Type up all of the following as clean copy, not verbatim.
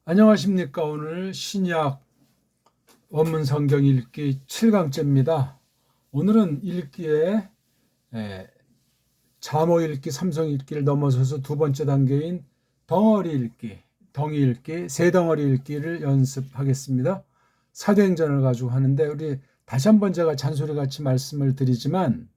안녕하십니까. 오늘 신약 원문 성경 읽기 7강째입니다. 오늘은 읽기에 잠오 읽기, 삼성 읽기를 넘어서서 두 번째 단계인 덩어리 읽기, 덩이 읽기, 세 덩어리 읽기를 연습하겠습니다. 사도행전을 가지고 하는데 우리 다시 한번 제가 잔소리같이 말씀을 드리지만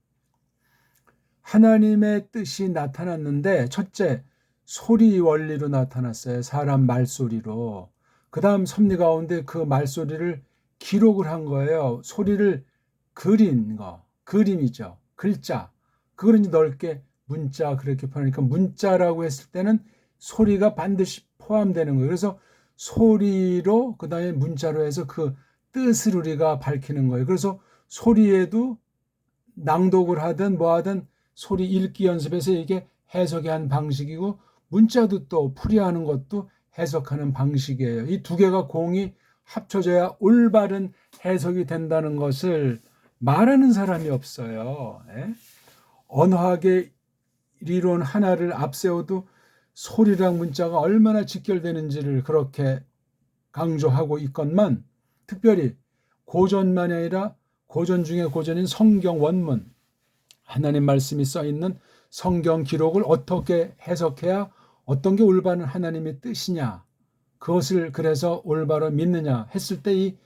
하나님의 뜻이 나타났는데 첫째, 소리 원리로 나타났어요. 사람 말소리로. 그 다음 섭리 가운데 그 말소리를 기록을 한 거예요. 소리를 그린 거, 그림이죠. 글자. 그걸 이제 넓게 문자 그렇게 표현하니까 문자라고 했을 때는 소리가 반드시 포함되는 거예요. 그래서 소리로 그 다음에 문자로 해서 그 뜻을 우리가 밝히는 거예요. 그래서 소리에도 낭독을 하든 뭐 하든 소리 읽기 연습에서 이게 해석의 한 방식이고 문자도 또 풀이하는 것도 해석하는 방식이에요. 이 두 개가 공이 합쳐져야 올바른 해석이 된다는 것을 말하는 사람이 없어요. 언어학의 이론 하나를 앞세워도 소리랑 문자가 얼마나 직결되는지를 그렇게 강조하고 있건만 특별히 고전만이 아니라 고전 중에 고전인 성경 원문, 하나님 말씀이 써있는 성경 기록을 어떻게 해석해야 어떤 게 올바른 하나님의 뜻이냐, 그것을 그래서 올바로 믿느냐 했을 때 이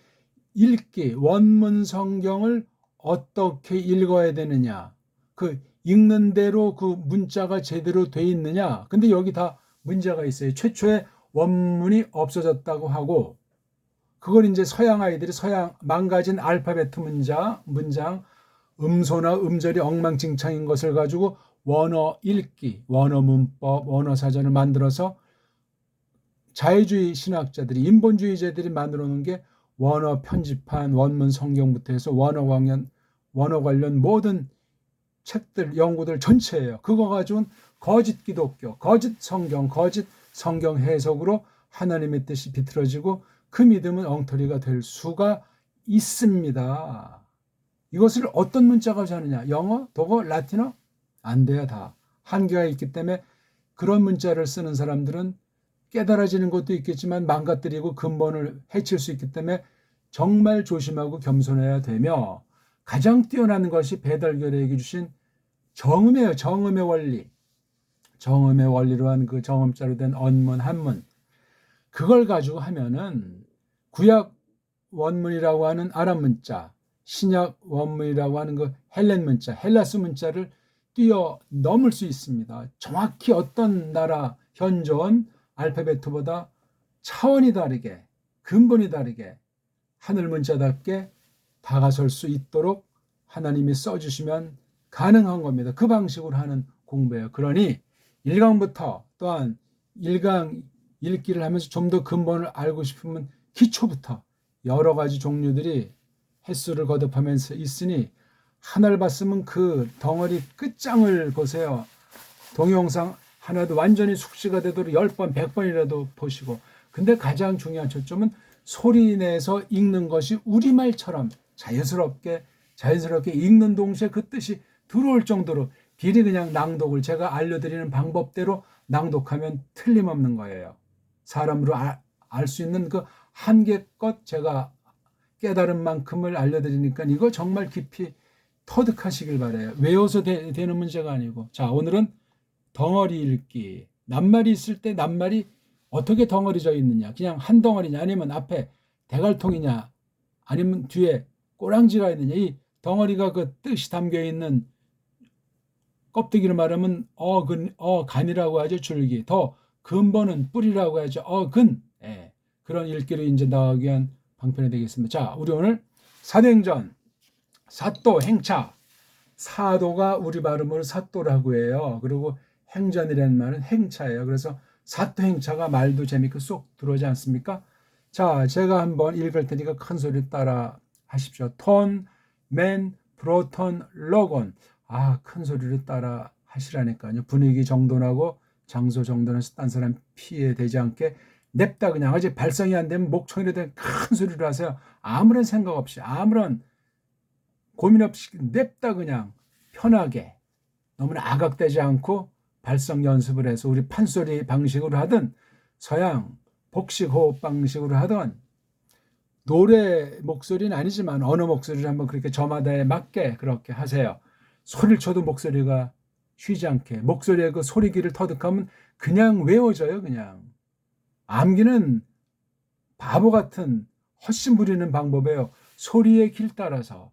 읽기, 원문 성경을 어떻게 읽어야 되느냐, 그 읽는 대로 그 문자가 제대로 돼 있느냐. 근데 여기 다 문제가 있어요. 최초에 원문이 없어졌다고 하고 그걸 이제 서양 아이들이 망가진 알파벳 문장, 음소나 음절이 엉망진창인 것을 가지고 원어 읽기, 원어 문법, 원어 사전을 만들어서 자유주의 신학자들이, 인본주의자들이 만들어 놓은 게 원어 편집한 원문 성경부터 해서 원어 관련 모든 책들, 연구들 전체예요. 그거 가지고는 거짓 기독교, 거짓 성경 해석으로 하나님의 뜻이 비틀어지고 그 믿음은 엉터리가 될 수가 있습니다. 이것을 어떤 문자가 하느냐? 영어, 독어, 라틴어? 안 돼요, 다. 한계가 있기 때문에 그런 문자를 쓰는 사람들은 깨달아지는 것도 있겠지만 망가뜨리고 근본을 해칠 수 있기 때문에 정말 조심하고 겸손해야 되며 가장 뛰어난 것이 배달결에게 주신 정음이에요. 정음의 원리. 정음의 원리로 한 그 정음자로 된 언문, 한문. 그걸 가지고 하면은 구약 원문이라고 하는 아람 문자, 신약 원문이라고 하는 그 헬렌 문자, 헬라스 문자를 뛰어넘을 수 있습니다. 정확히 어떤 나라 현존 알파벳보다 차원이 다르게, 근본이 다르게 하늘 문자답게 다가설 수 있도록 하나님이 써주시면 가능한 겁니다. 그 방식으로 하는 공부예요. 그러니 1강부터 또한 1강 읽기를 하면서 좀 더 근본을 알고 싶으면 기초부터 여러 가지 종류들이 횟수를 거듭하면서 있으니 하나를 봤으면 그 덩어리 끝장을 보세요. 동영상 하나도 완전히 숙지가 되도록 10번, 100번이라도 보시고. 근데 가장 중요한 초점은 소리 내서 읽는 것이 우리말처럼 자연스럽게 읽는 동시에 그 뜻이 들어올 정도로 길이 그냥 낭독을 제가 알려드리는 방법대로 낭독하면 틀림없는 거예요. 사람으로 알 수 있는 그 한계껏 제가 깨달은 만큼을 알려드리니까 이거 정말 깊이 터득하시길 바라요. 외워서 되는 문제가 아니고. 자, 오늘은 덩어리 읽기. 낱말이 있을 때 낱말이 어떻게 덩어리져 있느냐. 그냥 한 덩어리냐 아니면 앞에 대갈통이냐 아니면 뒤에 꼬랑지가 있느냐. 이 덩어리가 그 뜻이 담겨있는 껍데기를 말하면 간이라고 하죠. 줄기. 더 근본은 뿌리라고 하죠. 어근. 그런 읽기로 이제 나가기 위한 방편이 되겠습니다. 자, 우리 오늘 사도행전, 사도, 행차. 사도가 우리 발음으로 사도라고 해요. 그리고 행전이라는 말은 행차예요. 그래서 사도 행차가 말도 재밌고 쏙 들어오지 않습니까? 자, 제가 한번 읽을 테니까 큰 소리 따라 하십시오. 톤, 맨, 프로톤, 로곤. 큰 소리로 따라 하시라니까요. 분위기 정돈하고 장소 정돈해서 딴 사람 피해되지 않게 냅다 그냥 아직 발성이 안 되면 목청이라도 큰 소리로 하세요. 아무런 생각 없이 아무런 고민 없이 냅다 그냥 편하게 너무나 악악되지 않고 발성 연습을 해서 우리 판소리 방식으로 하든 서양 복식 호흡 방식으로 하던 노래 목소리는 아니지만 언어 목소리를 한번 그렇게 저마다에 맞게 그렇게 하세요. 소리를 쳐도 목소리가 쉬지 않게, 목소리에 그 소리기를 터득하면 그냥 외워져요. 그냥 암기는 바보 같은 헛심 부리는 방법이에요. 소리의 길 따라서,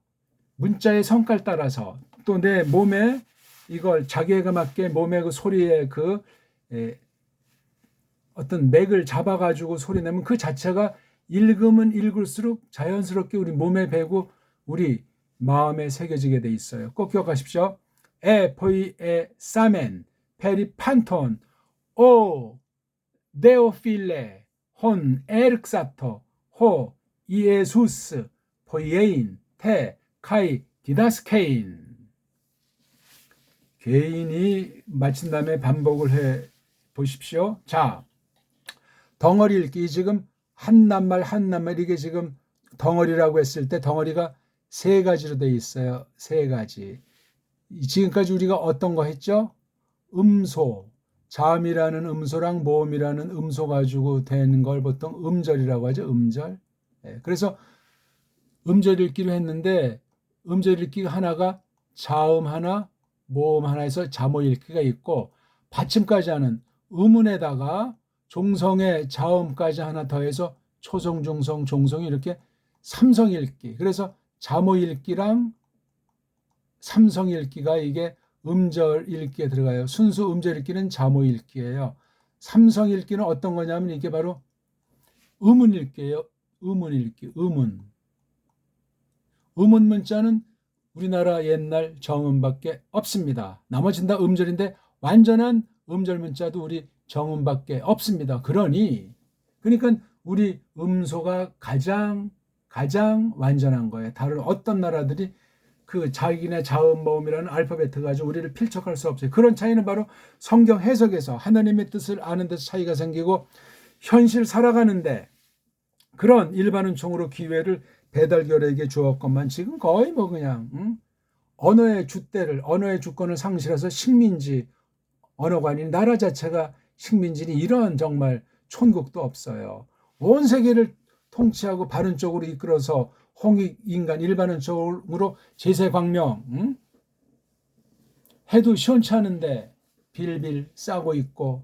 문자의 성깔 따라서, 또 내 몸에 이걸 자기에게 맞게 몸의 그 소리의 그 어떤 맥을 잡아가지고 소리 내면 그 자체가 읽으면 읽을수록 자연스럽게 우리 몸에 배고 우리 마음에 새겨지게 돼 있어요. 꼭 기억하십시오. 포이 사멘 페리 판톤 오 네오필레 혼 에르크사토 호 이에수스 포이에인 테 카이 디다스케인. 개인이 마친 다음에 반복을 해 보십시오. 자, 덩어리 읽기, 지금 한 낱말 이게 지금 덩어리라고 했을 때 덩어리가 세 가지로 되어 있어요. 세 가지. 지금까지 우리가 어떤 거 했죠? 음소, 자음이라는 음소랑 모음이라는 음소 가지고 되는 걸 보통 음절이라고 하죠. 음절. 그래서 음절 읽기로 했는데 음절 읽기가 하나가 자음 하나, 모음 하나에서 자모 읽기가 있고, 받침까지 하는 음운에다가 종성의 자음까지 하나 더해서 초성, 중성, 종성이 이렇게 삼성 읽기. 그래서 자모 읽기랑 삼성 읽기가 이게 음절 읽기에 들어가요. 순수 음절 읽기는 자모 읽기예요. 삼성 읽기는 어떤 거냐면 이게 바로 음운 읽기예요. 음운 읽기, 음운. 음운 문자는 우리나라 옛날 정음밖에 없습니다. 나머지는 다 음절인데 완전한 음절 문자도 우리 정음밖에 없습니다. 그러니까 우리 음소가 가장 완전한 거예요. 다른 어떤 나라들이 그 자기네 자음 모음이라는 알파벳 가지고 우리를 필적할 수 없어요. 그런 차이는 바로 성경 해석에서 하나님의 뜻을 아는 데서 차이가 생기고, 현실 살아가는데 그런 일반 은총으로 기회를 배달결에게 주었건만 지금 거의 뭐 그냥 언어의 주대를, 언어의 주권을 상실해서 식민지 언어가 아닌 나라 자체가 식민지니 이런 정말 촌국도 없어요. 온 세계를 통치하고 바른 쪽으로 이끌어서 홍익인간 일반은 쪽으로 제세광명 해도 시원치 않은데 빌빌 싸고 있고,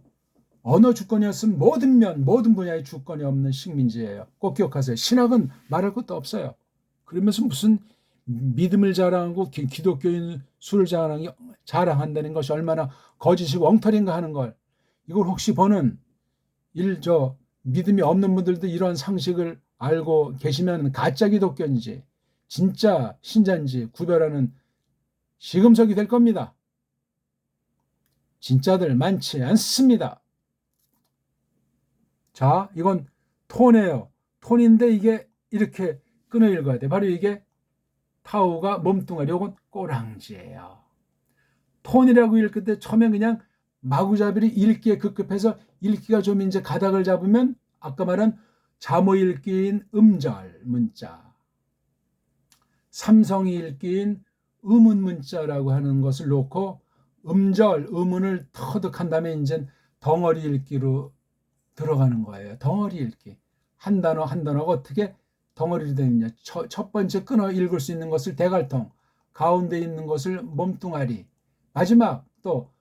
언어 주권이었으면 모든 분야의 주권이 없는 식민지예요. 꼭 기억하세요. 신학은 말할 것도 없어요. 그러면서 무슨 믿음을 자랑하고 기독교인 수를 자랑한다는 것이 얼마나 거짓이고 엉터리인가 하는 걸, 이걸 혹시 보는 믿음이 없는 분들도 이런 상식을 알고 계시면 가짜 기독교인지 진짜 신자인지 구별하는 시금석이 될 겁니다. 진짜들 많지 않습니다. 자, 이건 톤이에요. 톤인데 이게 이렇게 끊어 읽어야 돼. 바로 이게 타우가 몸뚱아리, 이건 꼬랑지예요. 톤이라고 읽을 때 처음에 그냥 마구잡이로 읽기에 급급해서 읽기가 좀 이제 가닥을 잡으면 아까 말한 자모 읽기인 음절 문자, 삼성이 읽기인 음운 문자라고 하는 것을 놓고 음절, 음운을 터득한 다음에 이제 덩어리 읽기로 들어가는 거예요. 덩어리 읽기. 한 단어가 어떻게 덩어리로 되어 있냐. 첫 번째 끊어 읽을 수 있는 것을 대갈통, 가운데 있는 것을 몸뚱아리, 마지막 또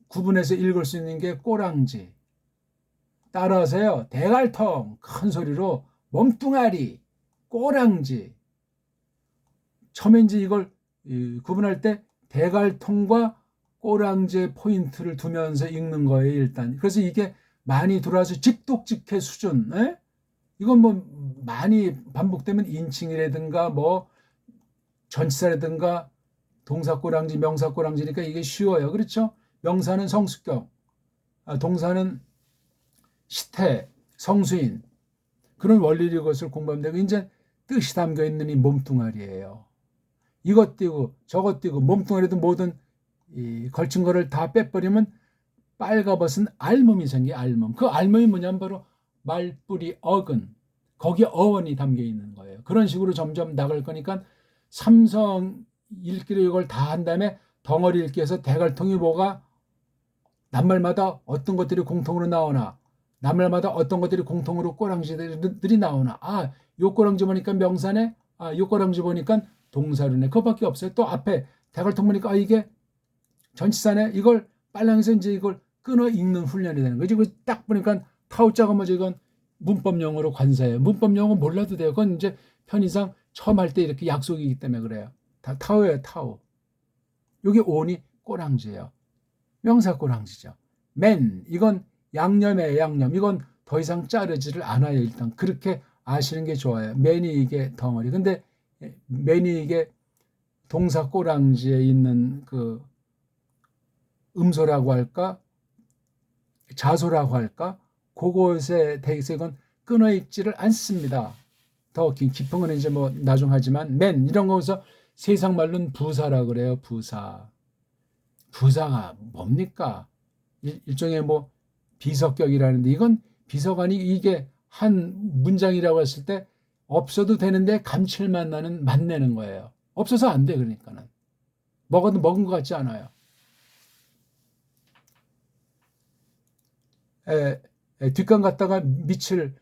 구분해서 읽을 수 있는 게 꼬랑지. 따라하세요. 대갈통, 큰 소리로 몸뚱아리, 꼬랑지. 처음에 이제 이걸 구분할 때 대갈통과 꼬랑지의 포인트를 두면서 읽는 거예요, 일단. 그래서 이게 많이 들어와서 직독직해 수준. 이건 뭐 많이 반복되면 인칭이라든가 뭐 전치사라든가 동사꼬랑지, 명사꼬랑지니까 이게 쉬워요. 그렇죠? 명사는 성수격, 동사는 시태, 성수인, 그런 원리를 것을 공부하면 되고, 이제 뜻이 담겨 있는 이 몸뚱아리예요. 이것 띄고 저것 띄고 몸뚱아리도 모든 이 걸친 거를 다 빼버리면 빨가벗은 알몸이 생겨. 알몸. 그 알몸이 뭐냐면 바로 말뿌리 어근, 거기에 어원이 담겨 있는 거예요. 그런 식으로 점점 나갈 거니까 삼성 읽기로 이걸 다 한 다음에 덩어리 읽기에서 대갈통이 뭐가 낱말마다 어떤 것들이 공통으로 나오나, 나물마다 어떤 것들이 공통으로 꼬랑지들이 나오나. 아, 요 꼬랑지 보니까 명사네. 아, 요 꼬랑지 보니까 동사로네. 그거밖에 없어요. 또 앞에 대갈통 보니까 아, 이게 전치사네. 이걸 빨랑해서 이제 이걸 끊어 읽는 훈련이 되는 거지. 이걸 딱 보니까 타우자가 뭐죠? 이건 문법용어로 관사예요. 문법용어 몰라도 돼요. 그건 이제 편의상 처음 할 때 이렇게 약속이기 때문에 그래요. 다 타우예요, 타우. 여기 온이 꼬랑지예요. 명사 꼬랑지죠. 맨, 이건 양념이에요, 양념. 이건 더 이상 자르지를 않아요, 일단. 그렇게 아시는 게 좋아요. 맨이 이게 덩어리. 근데 맨이 이게 동사 꼬랑지에 있는 그 음소라고 할까? 자소라고 할까? 그것에 대해서 이건 끊어 읽지를 않습니다. 더 깊은 건 이제 뭐 나중 하지만 맨 이런 거에서 세상 말로는 부사라 그래요. 부사. 부사가 뭡니까? 일종의 뭐 비석격이라는데 이건 비석아니 이게 한 문장이라고 했을 때 없어도 되는데 감칠맛 나는 맛내는 거예요. 없어서 안 돼. 그러니까는 먹어도 먹은 것 같지 않아요. 뒷간 갔다가 밑을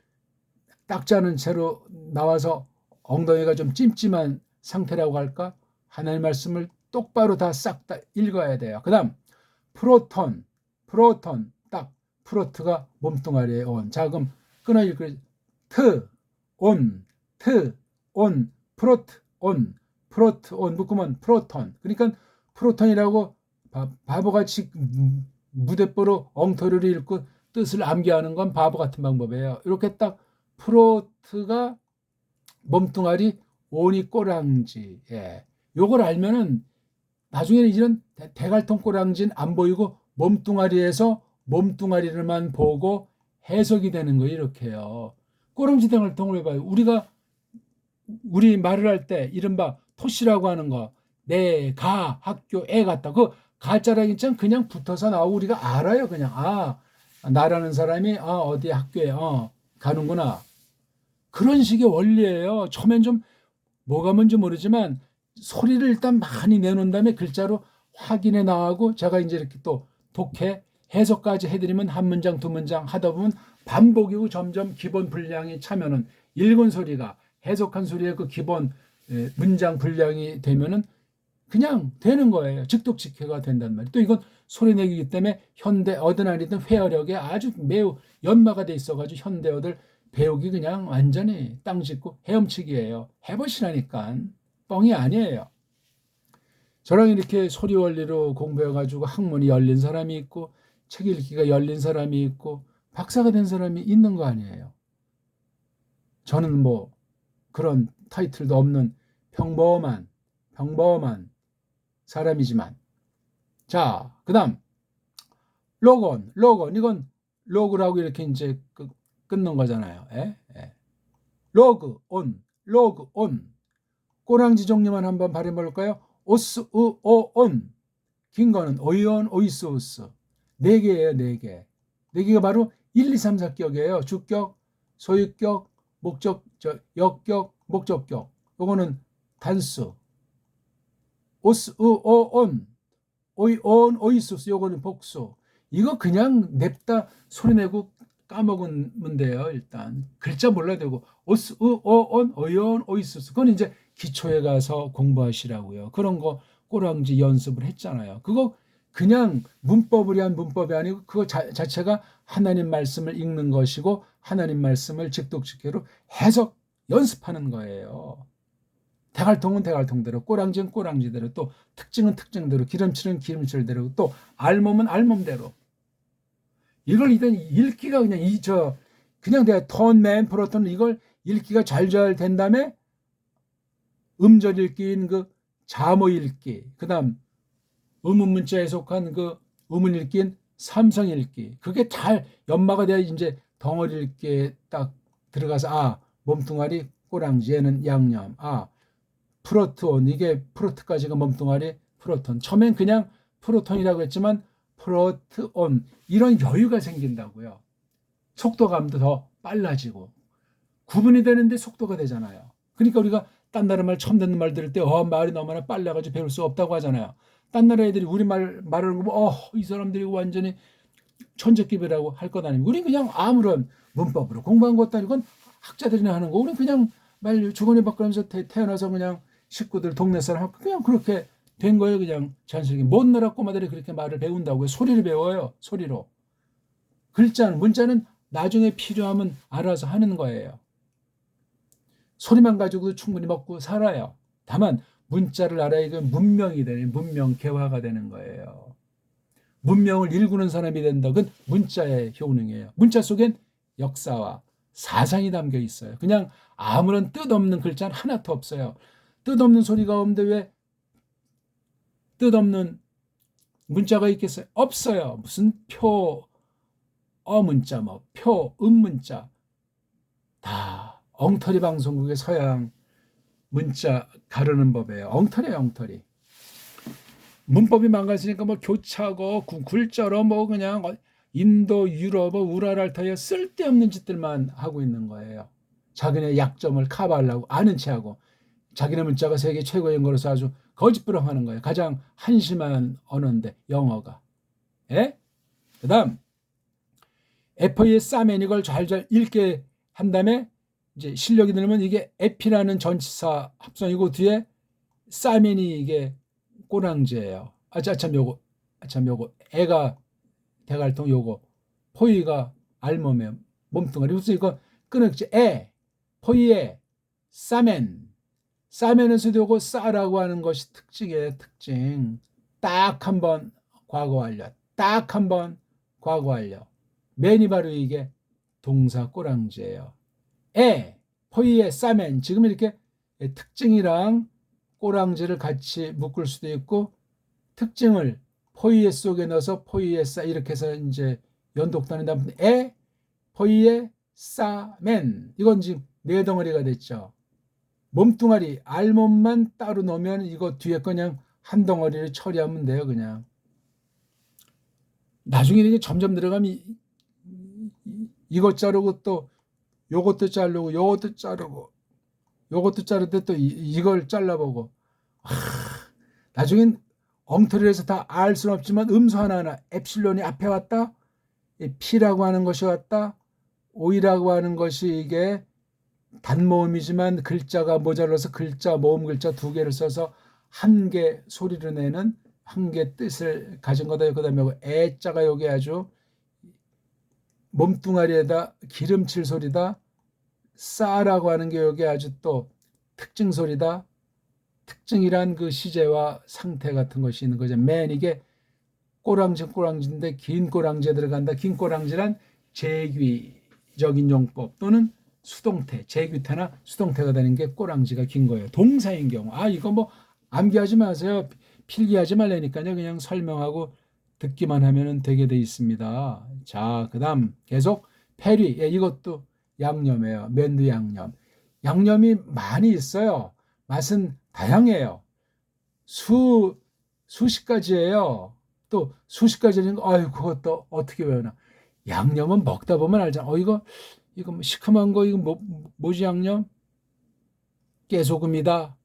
닦지 않은 채로 나와서 엉덩이가 좀 찜찜한 상태라고 할까? 하나님의 말씀을 똑바로 다 싹 다 읽어야 돼요. 그 다음 프로톤 딱 프로트가 몸뚱아리에 온. 자 그럼 끊어 읽을 온 프로트 온 묶으면 프로톤. 그러니까 프로톤이라고 바보같이 무대뽀로 엉터리를 읽고 뜻을 암기하는 건 바보 같은 방법이에요. 이렇게 딱 프로트가 몸뚱아리, 온이 꼬랑지. 예. 요걸 알면은 나중에는 이런 대갈통 꼬랑지는 안 보이고 몸뚱아리에서 몸뚱아리를만 보고 해석이 되는 거예요. 이렇게요. 꼬랑지 대갈통을 해봐요. 우리 말을 할 때 이른바 토시라고 하는 거, 내, 가, 학교, 애 같다. 그 가짜라기 있잖아. 그냥 붙어서 나오고 우리가 알아요. 그냥 나라는 사람이 어디 학교에 가는구나. 그런 식의 원리예요. 처음엔 좀 뭐가 뭔지 모르지만 소리를 일단 많이 내놓은 다음에 글자로 확인해 나가고 제가 이제 이렇게 또 독해 해석까지 해드리면 한 문장 두 문장 하다 보면 반복이고 점점 기본 분량이 차면은 읽은 소리가 해석한 소리의 그 기본 문장 분량이 되면은 그냥 되는 거예요. 즉독직해가 된단 말이에요. 또 이건 소리내기이기 때문에 현대 어드나리든 회화력에 아주 매우 연마가 돼 있어가지고 현대어들 배우기 그냥 완전히 땅 짚고 헤엄치기예요. 해보시라니까 뻥이 아니에요. 저랑 이렇게 소리 원리로 공부해가지고 학문이 열린 사람이 있고 책 읽기가 열린 사람이 있고 박사가 된 사람이 있는 거 아니에요. 저는 뭐 그런 타이틀도 없는 평범한 사람이지만 자 그다음 로건 이건 로그라고 이렇게 이제 끊는 거잖아요. 로그 온 꼬랑지 종류만 한번 발음해 볼까요? 오스 우오온 긴 거는 오이온 오이소스 네 개예요. 네 개가 바로 1, 2, 3, 4격이에요. 주격, 소유격, 목적, 역격, 목적격. 요거는 단수. 오스 우오온 오이온 오이소스 요거는 복수. 이거 그냥 냅다 소리내고 까먹으면 돼요. 일단 글자 몰라야 되고 오스 우오온 오이온 오이소스 그건 이제 기초에 가서 공부하시라고요. 그런 거 꼬랑지 연습을 했잖아요. 그거 그냥 문법을 위한 문법이 아니고 그거 자체가 하나님 말씀을 읽는 것이고 하나님 말씀을 즉독직해로 해석 연습하는 거예요. 대갈통은 대갈통대로 꼬랑지는 꼬랑지대로 또 특징은 특징대로 기름칠은 기름칠대로 또 알몸은 알몸대로 이걸 일단 읽기가 그냥 그냥 내가 턴맨 프로턴 이걸 읽기가 잘 된 다음에 음절 읽기인 그 자모 읽기 그다음 의문문자에 속한 그 의문 읽기인 삼성 읽기 그게 잘 연마가 돼야 이제 덩어리 읽기에 딱 들어가서 몸뚱아리 꼬랑지에는 양념 프로톤 이게 프로트까지가 몸뚱아리 프로톤 처음엔 그냥 프로톤이라고 했지만 프로트온 이런 여유가 생긴다고요. 속도감도 더 빨라지고 구분이 되는데 속도가 되잖아요. 그러니까 우리가 딴 나라 말 처음 듣는 말 들을 때 말이 너무나 빨라가지고 배울 수 없다고 하잖아요. 딴 나라 애들이 우리 말하는 거 이 사람들이 완전히 천재급이라고 할 것 아닙니까? 우리 그냥 아무런 문법으로 공부한 것도 아니고 학자들이나 하는 거. 우리 그냥 말 주거니 받거면서 태어나서 그냥 식구들 동네 사람 그냥 그렇게 된 거예요. 그냥 자연스럽게. 먼 나라 꼬마들이 그렇게 말을 배운다고요. 소리를 배워요. 소리로. 글자는 문자는 나중에 필요하면 알아서 하는 거예요. 소리만 가지고도 충분히 먹고 살아요. 다만 문자를 알아야 이건 문명이 되는 문명개화가 되는 거예요. 문명을 일구는 사람이 된다. 그건 문자의 효능이에요. 문자 속엔 역사와 사상이 담겨 있어요. 그냥 아무런 뜻없는 글자는 하나도 없어요. 뜻없는 소리가 없는데 왜 뜻없는 문자가 있겠어요? 없어요. 무슨 문자, 문자 다 엉터리 방송국의 서양 문자 가르는 법이에요. 엉터리예요, 엉터리. 문법이 망가지니까 뭐 교차고 굴자로 뭐 그냥 인도, 유럽, 우라랄타에 쓸데없는 짓들만 하고 있는 거예요. 자기네 약점을 커버하려고 아는 체하고 자기네 문자가 세계 최고의 거로서 아주 거짓부렁하는 거예요. 가장 한심한 언어인데 영어가. 예? 그다음 FA의 싸맨 이걸 잘 읽게 한 다음에 이제 실력이 늘면 이게 에피라는 전치사 합성이고 뒤에 싸맨이 이게 꼬랑지예요. 참 요거 애가 대갈통 요거 포이가 알몸에 몸뚱아리. 그래서 이거 끊었지. 포이에 싸맨에서도 요거 싸라고 하는 것이 특징이에요. 특징. 딱 한 번 과거 완료. 딱 한 번 과거 완료. 맨이 바로 이게 동사 꼬랑지예요. 포이에 싸맨. 지금 이렇게 특징이랑 꼬랑지를 같이 묶을 수도 있고 특징을 포이에 속에 넣어서 포이에 싸 이렇게 해서 이제 연독단에 담은 포이에 싸맨. 이건 지금 네 덩어리가 됐죠. 몸뚱아리 알몸만 따로 넣으면 이거 뒤에 그냥 한 덩어리를 처리하면 돼요. 그냥 나중에 이게 점점 들어가면 이것 자르고 또 요것도 자르고 요것도 자르고 요것도 자르는데 또 이걸 잘라보고 나중엔 엉터리를 해서 다 알 수는 없지만 음수 하나하나 엡실론이 앞에 왔다 P라고 하는 것이 왔다 O이라고 하는 것이 이게 단모음이지만 글자가 모자라서 글자 모음 글자 두 개를 써서 한 개 소리를 내는 한 개 뜻을 가진 거다. 그다음에 애자가 여기 아주 몸뚱아리에다 기름칠 소리다. 싸라고 하는 게 여기 아주 또 특징 소리다. 특징이란 그 시제와 상태 같은 것이 있는 거죠. 맨 이게 꼬랑지인데 긴 꼬랑지에 들어간다. 긴 꼬랑지란 제귀적인 용법 또는 수동태, 제귀태나 수동태가 되는 게 꼬랑지가 긴 거예요. 동사인 경우. 이거 뭐 암기하지 마세요. 필기하지 말라니까요. 그냥 설명하고 듣기만 하면 되게 돼 있습니다. 자, 그다음 계속 페리. 이것도 양념이에요. 맨두 양념. 양념이 많이 있어요. 맛은 다양해요. 수십 가지예요. 또 수십 가지는 그것도 어떻게 외우나. 양념은 먹다 보면 알잖아. 이거 뭐 시큼한 거 이거 뭐지 양념? 깨소금이다.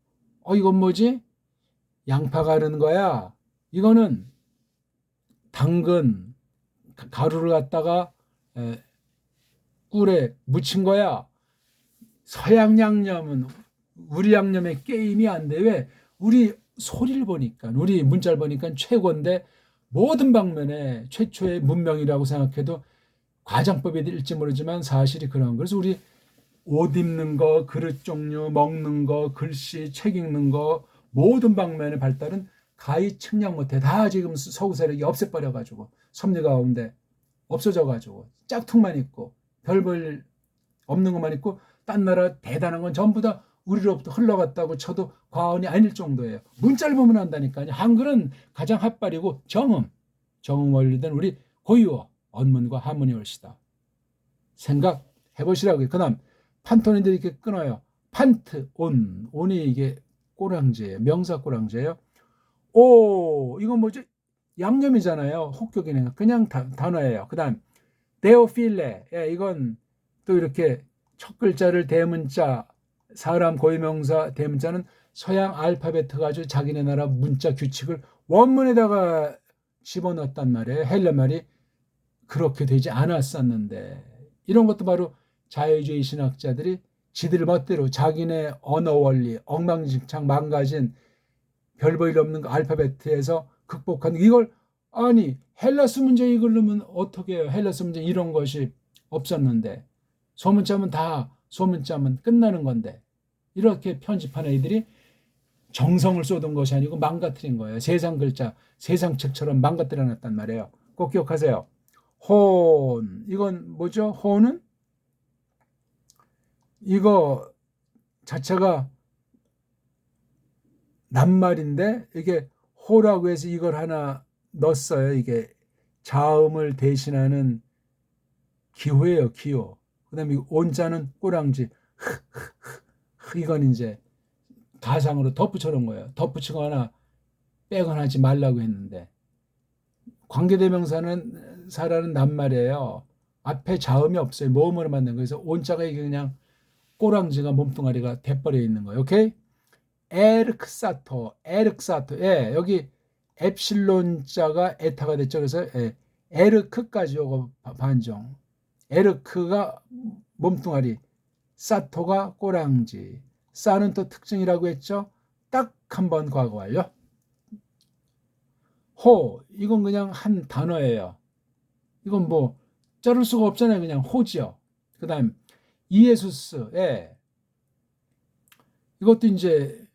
이건 뭐지? 양파 가르는 거야. 이거는 당근 가루를 갖다가 꿀에 묻힌 거야. 서양 양념은 우리 양념의 게임이 안 돼. 왜? 우리 소리를 보니까 우리 문자를 보니까 최고인데 모든 방면에 최초의 문명이라고 생각해도 과장법이 될지 모르지만 사실이 그런. 그래서 우리 옷 입는 거, 그릇 종류, 먹는 거, 글씨, 책 읽는 거 모든 방면의 발달은 가히 측량 못해. 다 지금 서구 세력이 없애버려가지고 섭리 가운데 없어져가지고 짝퉁만 있고 별볼 없는 것만 있고 딴 나라 대단한 건 전부 다 우리로부터 흘러갔다고 쳐도 과언이 아닐 정도예요. 문자를 보면 안다니까요. 한글은 가장 핫발이고 정음 원리된 우리 고유어 언문과 한문이 옳시다. 생각해보시라고요. 그 다음 판토니들이 이렇게 끊어요. 판트, 온이 이게 꼬랑지예요. 명사 꼬랑지예요. 이건 뭐지? 양념이잖아요. 혹격이네. 그냥 단어예요. 그 다음 데오필레. 이건 또 이렇게 첫 글자를 대문자 사람 고유명사 대문자는 서양 알파벳 가지고 자기네 나라 문자 규칙을 원문에다가 집어넣었단 말이에요. 헬라 말이 그렇게 되지 않았었는데, 이런 것도 바로 자유주의 신학자들이 지들 멋대로 자기네 언어 원리 엉망진창 망가진 별 볼 일 없는 그 알파벳에서 극복한 이걸, 아니 헬라스 문제 이걸 넣으면 어떻게 해요? 헬라스 문제 이런 것이 없었는데 소문자면 다 소문자면 끝나는 건데, 이렇게 편집한 애들이 정성을 쏟은 것이 아니고 망가뜨린 거예요. 세상 글자 세상 책처럼 망가뜨려 놨단 말이에요. 꼭 기억하세요. 혼, 이건 뭐죠? 혼은 이거 자체가 낱말인데 이게 호라고 해서 이걸 하나 넣었어요. 이게 자음을 대신하는 기호예요. 기호. 그 다음에 온자는 꼬랑지. 이건 이제 가상으로 덧붙여 놓은 거예요. 덧붙이거나 빼거나 하지 말라고 했는데, 관계대명사는 사라는 낱말이에요. 앞에 자음이 없어요. 모음으로 만든 거에서 온자가 이게 그냥 꼬랑지가 몸뚱아리가 돼버려 있는 거예요. 오케이? 에르크사토, 에르크사토. 예, 여기 엡실론자가 에타가 됐죠. 그래서 예, 에르크까지 요거 반정. 에르크가 몸뚱아리, 사토가 꼬랑지. 사는 또 특징이라고 했죠. 딱 한 번 과거 완료. 호, 이건 그냥 한 단어예요. 이건 뭐 자를 수가 없잖아요. 그냥 호지요. 그 다음 이에수스. 예. 이것도 이제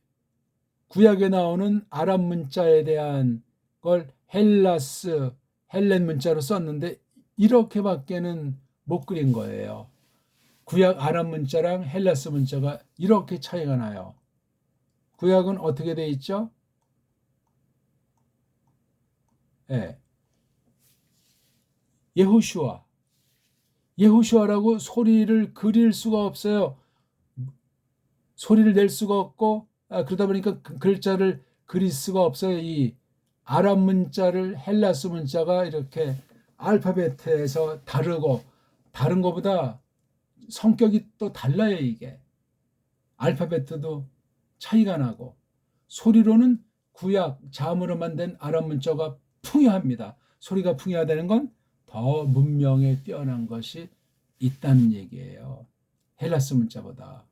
구약에 나오는 아랍 문자에 대한 걸 헬렌 문자로 썼는데 이렇게밖에는 못 그린 거예요. 구약 아랍 문자랑 헬라스 문자가 이렇게 차이가 나요. 구약은 어떻게 돼 있죠? 예. 예호슈아라고 소리를 그릴 수가 없어요. 소리를 낼 수가 없고, 그러다 보니까 글자를 그릴 수가 없어요. 이 아랍 문자를 헬라스 문자가 이렇게 알파벳에서 다르고, 다른 것보다 성격이 또 달라요. 이게 알파벳도 차이가 나고, 소리로는 구약 자음으로 만든 아랍 문자가 풍요합니다. 소리가 풍요하다는 건 더 문명에 뛰어난 것이 있다는 얘기예요. 헬라스 문자보다.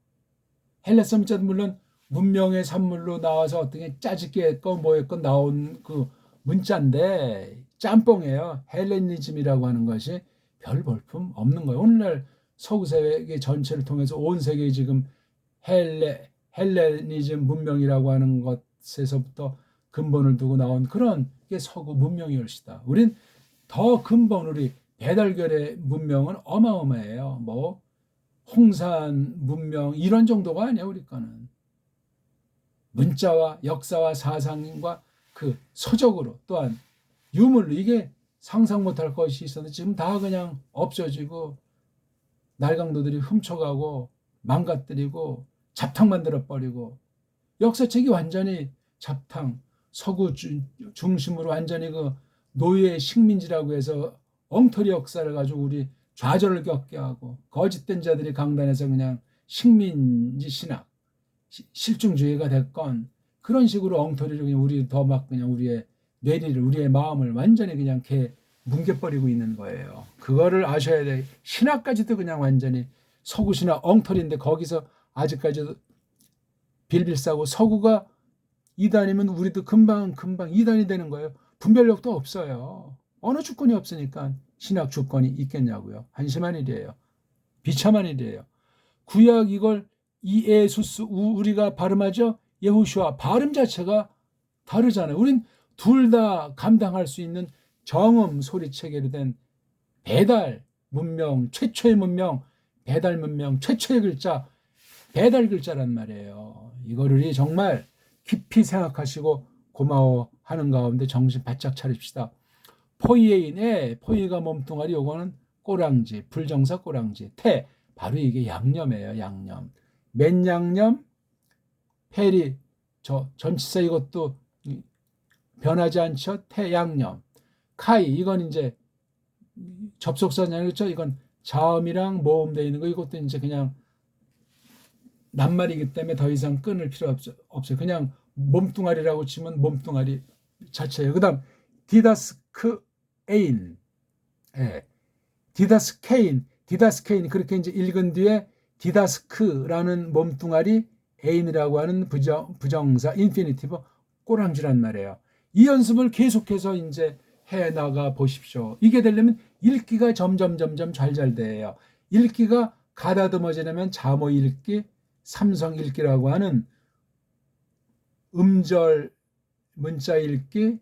헬라스 문자도 물론 문명의 산물로 나와서 어떻게 짜집게 했고 뭐 했고 나온 그 문자인데 짬뽕이에요. 헬레니즘이라고 하는 것이 별 볼품 없는 거예요. 오늘날 서구 세계 전체를 통해서 온 세계에 지금 헬레니즘 문명이라고 하는 것에서부터 근본을 두고 나온 그런 게 서구 문명이 올시다. 우린 더 근본, 우리 배달결의 문명은 어마어마해요. 뭐 홍산 문명 이런 정도가 아니야. 우리 거는 문자와 역사와 사상과 그 서적으로 또한 유물로 이게 상상 못할 것이 있었는데 지금 다 그냥 없어지고 날강도들이 훔쳐가고 망가뜨리고 잡탕 만들어버리고, 역사책이 완전히 잡탕, 서구 중심으로 완전히 그 노예 식민지라고 해서 엉터리 역사를 가지고 우리 좌절을 겪게 하고, 거짓된 자들이 강단에서 그냥 식민지 신학, 실증주의가 됐건 그런 식으로 엉터리로 그냥 우리 더 막 그냥 우리의 뇌리를, 우리의 마음을 완전히 그냥 뭉개버리고 있는 거예요. 그거를 아셔야 돼. 신학까지도 그냥 완전히 서구 신학 엉터리인데 거기서 아직까지도 빌빌 싸고, 서구가 이단이면 우리도 금방 이단이 되는 거예요. 분별력도 없어요. 어느 주권이 없으니까 신학 주권이 있겠냐고요. 한심한 일이에요. 비참한 일이에요. 구약 이걸 이에수스 우리가 발음하죠. 예호슈아 발음 자체가 다르잖아요. 우린 둘 다 감당할 수 있는 정음 소리 체계로 된 배달 문명, 최초의 문명, 배달 문명, 최초의 글자, 배달 글자란 말이에요. 이거를 정말 깊이 생각하시고 고마워하는 가운데 정신 바짝 차립시다. 포이에인에 포이가 몸뚱아리, 요거는 꼬랑지, 불정사 꼬랑지. 태, 바로 이게 양념이에요. 양념. 맨양념, 페리, 전치사 이것도 변하지 않죠. 태양념. 카이, 이건 이제 접속사냐, 그렇죠? 이건 자음이랑 모음되어 있는 거, 이것도 이제 그냥 낱말이기 때문에 더 이상 끊을 필요 없어요. 그냥 몸뚱아리라고 치면 몸뚱아리 자체예요. 그 다음 디다스크 에인. 예. 디다스케인 그렇게 이제 읽은 뒤에 디다스크라는 몸뚱아리 에인이라고 하는 부정사 인피니티브 꼬랑지란 말이에요. 이 연습을 계속해서 이제 해 나가 보십시오. 이게 되려면 읽기가 점점 잘 돼요. 읽기가 가다듬어지려면 자모 읽기, 삼성 읽기라고 하는 음절 문자 읽기,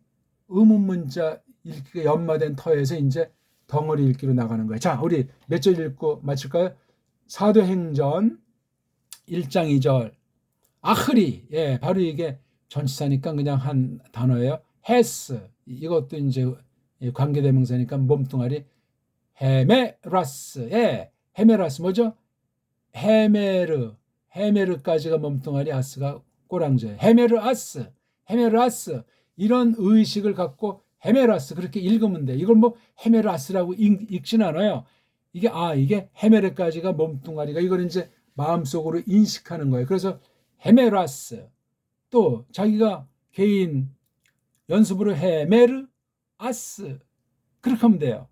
음운 문자 읽기가 연마된 터에서 이제 덩어리 읽기로 나가는 거예요. 자, 우리 몇 절 읽고 마칠까요? 사도행전 1장 2절. 아흐리, 예, 바로 이게 전치사니까 그냥 한 단어예요. 헤스, 이것도 이제 관계대명사니까 몸뚱아리. 헤메라스, 예, 헤메라스 뭐죠? 헤메르까지가 몸뚱아리, 아스가 꼬랑지예요. 헤메르아스 이런 의식을 갖고 헤메라스 그렇게 읽으면 돼. 이걸 뭐 헤메라스라고 읽진 않아요. 이게 헤메르까지가 몸뚱아리가 이걸 이제 마음속으로 인식하는 거예요. 그래서 헤메라스, 또 자기가 개인 연습으로 헤메르아스 그렇게 하면 돼요.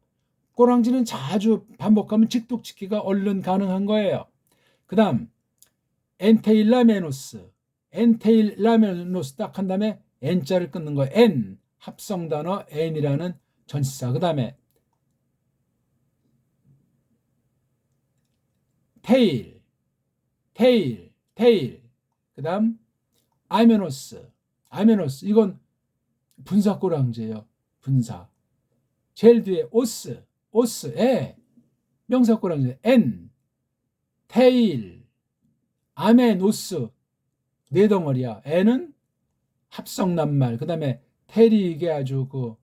꼬랑지는 자주 반복하면 직독짓기가 얼른 가능한 거예요. 그 다음 엔테일라메노스 딱 한 다음에 N자를 끊는 거 N, 합성단어 N이라는 전치사. 그 다음에 테일, 그 다음 아메노스, 이건 분사 꼬랑지예요. 분사. 제일 뒤에 오스, 명사 꼬랑지. N, 테일, 아메노스, 네 덩어리야. N은 합성낱말. 그 다음에 테일이 이게 아주 그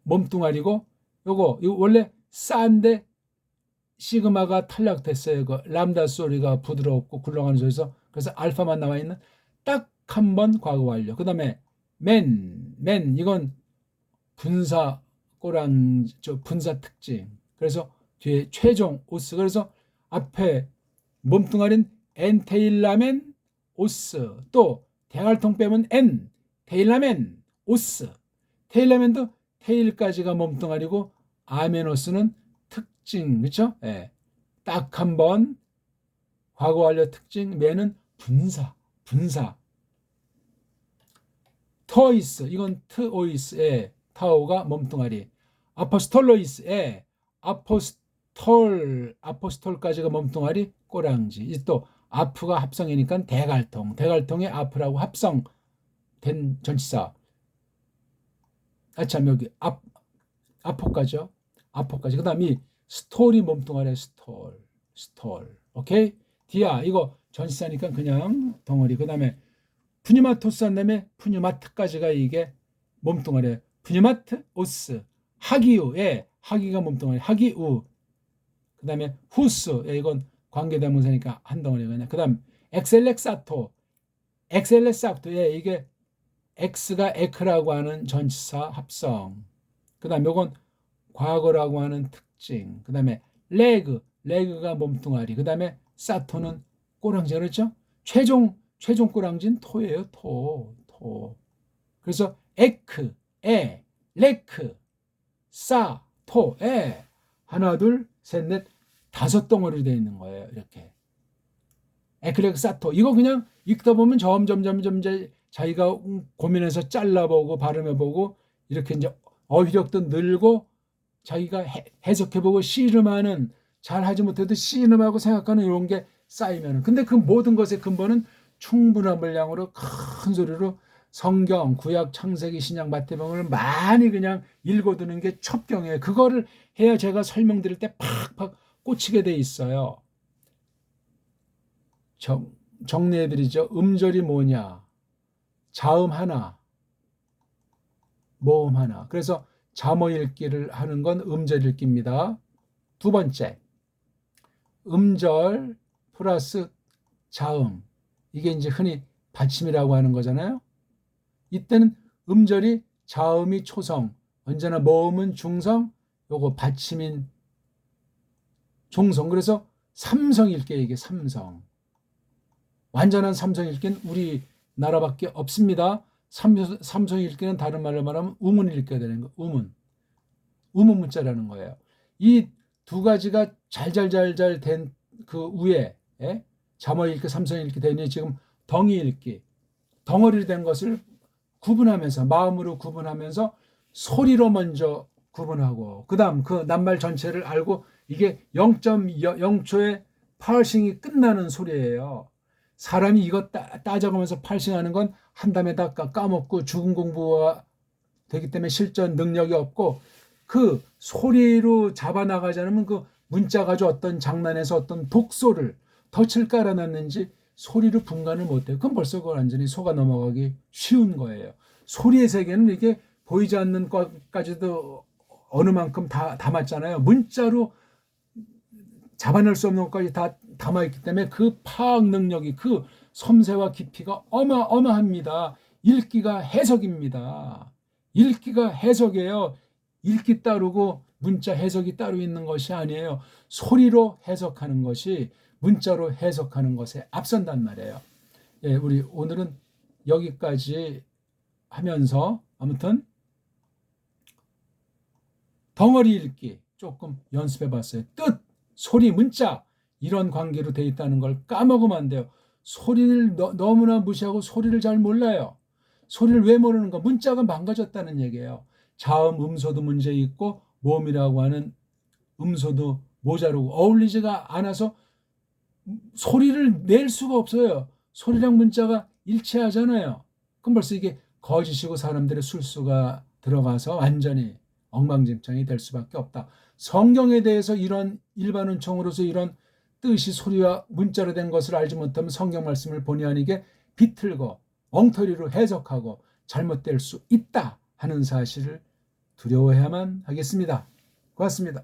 몸뚱아리고, 요거 원래 싸인데 시그마가 탈락됐어요. 그 람다 소리가 부드럽고 굴러가는 소리에서. 그래서 알파만 나와 있는 딱 한 번 과거 완료. 그 다음에 맨 이건 분사 분사 특징. 그래서 뒤에 최종 오스. 그래서 앞에 몸뚱아리는 엔테일라멘 오스. 또 대갈통 빼면 N, 테일라멘 오스. 테일라멘도 테일까지가 몸뚱아리고 아메노스는 특징, 그렇죠? 예. 딱 한 번 과거 완료 특징. 맨은 분사. 터이스, 이건 트오이스, 예. 타오가 몸뚱아리. 아포스톨로이스, 예. 아포스톨까지가 몸뚱아리 꼬랑지. 또 아프가 합성이니까 대갈통의 아프라고 합성된 전치사. 참 여기 아포까지요. 그 다음 이 스톨이 몸뚱아리 스톨. 오케이? 디아 이거 전치사니까 그냥 덩어리. 그 다음에 푸니마토스 한 다음에 푸니마트까지가 이게 몸뚱아리. 푸니마트 오스. 하기우, 예. 하기가 몸뚱아리. 하기우. 그 다음에 후스, 예. 이건 관계대명사니까 한 덩어리가 그냥. 그 다음 엑셀렉사토, 예. 이게 X가 에크라고 하는 전치사 합성. 그 다음 요건 과거라고 하는 특징. 그 다음에 레그가 몸뚱아리. 그 다음에 사토는 꼬랑지. 그렇죠? 최종 꼬랑지는 토예요. 토. 그래서 에크, 레크, 사, 토, 하나, 둘, 셋, 넷, 5덩어리로 되어 있는 거예요. 이렇게. 에크레크 사토. 이거 그냥 읽다 보면 점점 자기가 고민해서 잘라보고 발음해보고 이렇게 이제 어휘력도 늘고 자기가 해석해보고 씨름하는, 잘하지 못해도 씨름하고 생각하는 이런 게 쌓이면은. 근데 그 모든 것의 근본은 충분한 분량으로 큰 소리로 성경, 구약, 창세기, 신약, 마태복음을 많이 그냥 읽어두는 게 첩경이에요. 그거를 해야 제가 설명드릴 때 팍팍 꽂히게 돼 있어요. 정리해드리죠. 음절이 뭐냐? 자음 하나, 모음 하나. 그래서 자모 읽기를 하는 건 음절 읽기입니다. 두 번째, 음절 플러스 자음. 이게 이제 흔히 받침이라고 하는 거잖아요. 이때는 음절이 자음이 초성, 언제나 모음은 중성, 요거 받침인 종성. 그래서 삼성 읽기, 이게 삼성. 완전한 삼성 읽기는 우리나라밖에 없습니다. 삼성 읽기는 다른 말로 말하면 우문 읽기가 되는 거. 우문 문자라는 거예요. 이 두 가지가 잘잘잘잘 된 그 위에 잠언 읽기, 삼성 읽기 되니 지금 덩이 읽기, 덩어리 된 것을 구분하면서 마음으로 구분하면서 소리로 먼저 구분하고 그다음 그 낱말 전체를 알고 이게 0.0초의 파싱이 끝나는 소리예요. 사람이 이거 따져가면서 파싱하는 건 한담에 다 까먹고 죽은 공부가 되기 때문에 실전 능력이 없고 그 소리로 잡아나가지 않으면 그 문자 가지고 어떤 장난에서 어떤 독소를 덫을 깔아놨는지 소리로 분간을 못해요. 그럼 벌써 그걸 완전히 속아 넘어가기 쉬운 거예요. 소리의 세계는 이게 보이지 않는 것까지도 어느 만큼 다 담았잖아요. 문자로 잡아낼 수 없는 것까지 다 담아있기 때문에 그 파악 능력이 그 섬세와 깊이가 어마어마합니다. 읽기가 해석입니다. 읽기가 해석이에요. 읽기 따르고 문자 해석이 따로 있는 것이 아니에요. 소리로 해석하는 것이 문자로 해석하는 것에 앞선단 말이에요. 예, 우리 오늘은 여기까지 하면서 아무튼 덩어리 읽기 조금 연습해 봤어요. 뜻, 소리, 문자 이런 관계로 돼 있다는 걸 까먹으면 안 돼요. 소리를 너무나 무시하고 소리를 잘 몰라요. 소리를 왜 모르는가? 문자가 망가졌다는 얘기예요. 자음, 음소도 문제 있고 모음이라고 하는 음소도 모자르고 어울리지가 않아서 소리를 낼 수가 없어요. 소리랑 문자가 일치하잖아요. 그럼 벌써 이게 거짓이고 사람들의 술수가 들어가서 완전히 엉망진창이 될 수밖에 없다. 성경에 대해서 이런 일반 은총으로서 이런 뜻이 소리와 문자로 된 것을 알지 못하면 성경 말씀을 본의 아니게 비틀고 엉터리로 해석하고 잘못될 수 있다 하는 사실을 두려워해야만 하겠습니다. 고맙습니다.